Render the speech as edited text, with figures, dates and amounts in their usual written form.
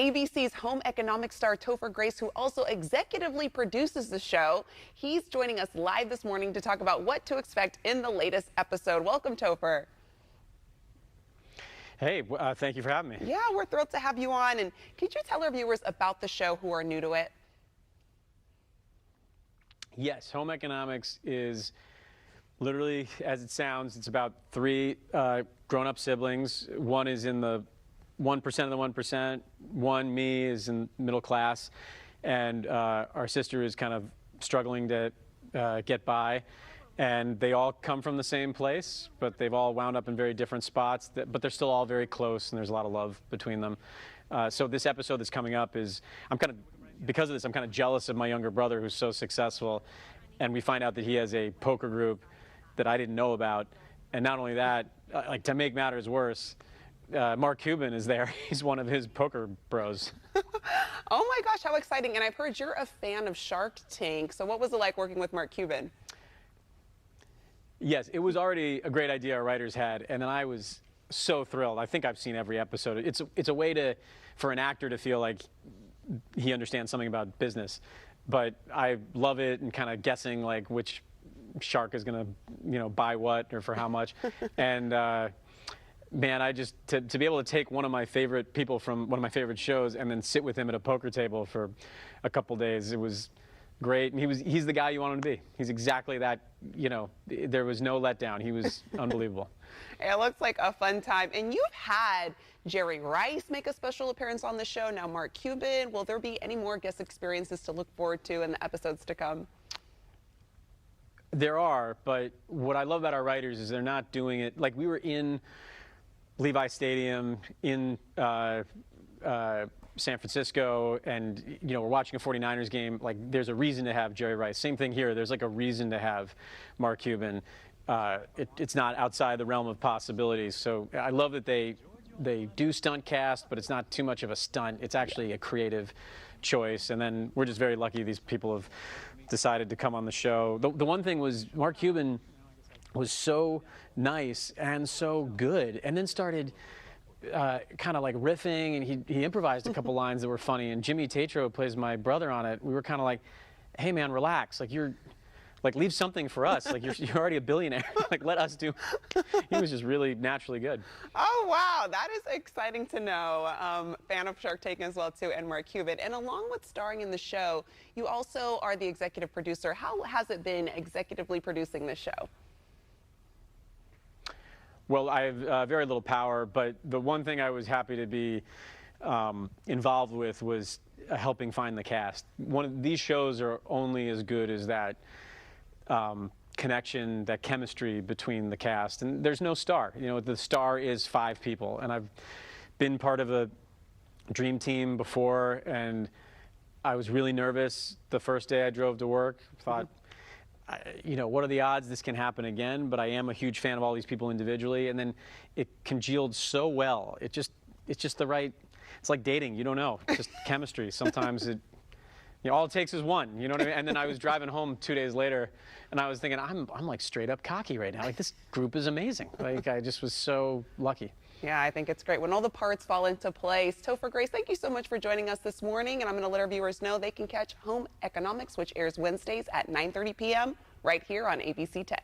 ABC's home economics star Topher Grace, who also executively produces the show. He's joining us live this morning to talk about what to expect in the latest episode. Welcome, Topher. Hey, thank you for having me. Yeah, we're thrilled to have you on. And could you tell our viewers about the show who are new to it? Yes, home economics is literally, as it sounds, it's about three grown-up siblings. One is in the 1% of the 1%. One, me, is in middle class. And our sister is kind of struggling to get by. And they all come from the same place, but they've all wound up in very different spots. But they're still all very close, and there's a lot of love between them. So this episode that's coming up is, because of this, I'm kind of jealous of my younger brother who's so successful. And we find out that he has a poker group that I didn't know about. And not only that, like, to make matters worse, Mark Cuban is there. He's one of his poker bros. Oh my gosh, how exciting. And I've heard you're a fan of Shark Tank. So what was it like working with Mark Cuban? Yes, it was already a great idea our writers had, and then I was so thrilled. I think I've seen every episode. It's a way for an actor to feel like he understands something about business. But I love it, and kind of guessing like which shark is going to, buy what or for how much. And man, to be able to take one of my favorite people from one of my favorite shows and then sit with him at a poker table for a couple days, it was great. And he's the guy you want him to be. He's exactly that. There was no letdown. He was unbelievable. It looks like a fun time. And you've had Jerry Rice make a special appearance on the show. Now Mark Cuban. Will there be any more guest experiences to look forward to in the episodes to come? There are, but what I love about our writers is they're not doing it like we were in Levi Stadium in San Francisco, and we're watching a 49ers game. Like, there's a reason to have Jerry Rice. Same thing here. There's like a reason to have Mark Cuban. It's not outside the realm of possibilities. So I love that they do stunt cast, but it's not too much of a stunt. It's actually a creative choice. And then we're just very lucky these people have decided to come on the show. The one thing was Mark Cuban was so nice and so good, and then started kind of like riffing, and he improvised a couple lines that were funny. And Jimmy Tatro, who plays my brother on it, we were kind of like, hey man, relax, like leave something for us. Like, you're already a billionaire. Like, let us do. He was just really naturally good. Oh wow, that is exciting to know. Fan of Shark Tank as well too, and Mark Cuban. And along with starring in the show, you also are the executive producer. How has it been executively producing this show? Well, I have very little power, but the one thing I was happy to be involved with was helping find the cast. These shows are only as good as that connection, that chemistry between the cast. And there's no star. The star is 5 people. And I've been part of a dream team before, and I was really nervous the first day I drove to work. Thought, what are the odds this can happen again? But I am a huge fan of all these people individually, and then it congealed so well. It's just the right. It's like dating. You don't know. It's just chemistry. Sometimes all it takes is one. You know what I mean? And then I was driving home 2 days later, and I was thinking, I'm like straight up cocky right now. Like, this group is amazing. Like, I just was so lucky. Yeah, I think it's great when all the parts fall into place. Topher Grace, thank you so much for joining us this morning. And I'm going to let our viewers know they can catch Home Economics, which airs Wednesdays at 9:30 p.m. right here on ABC 10.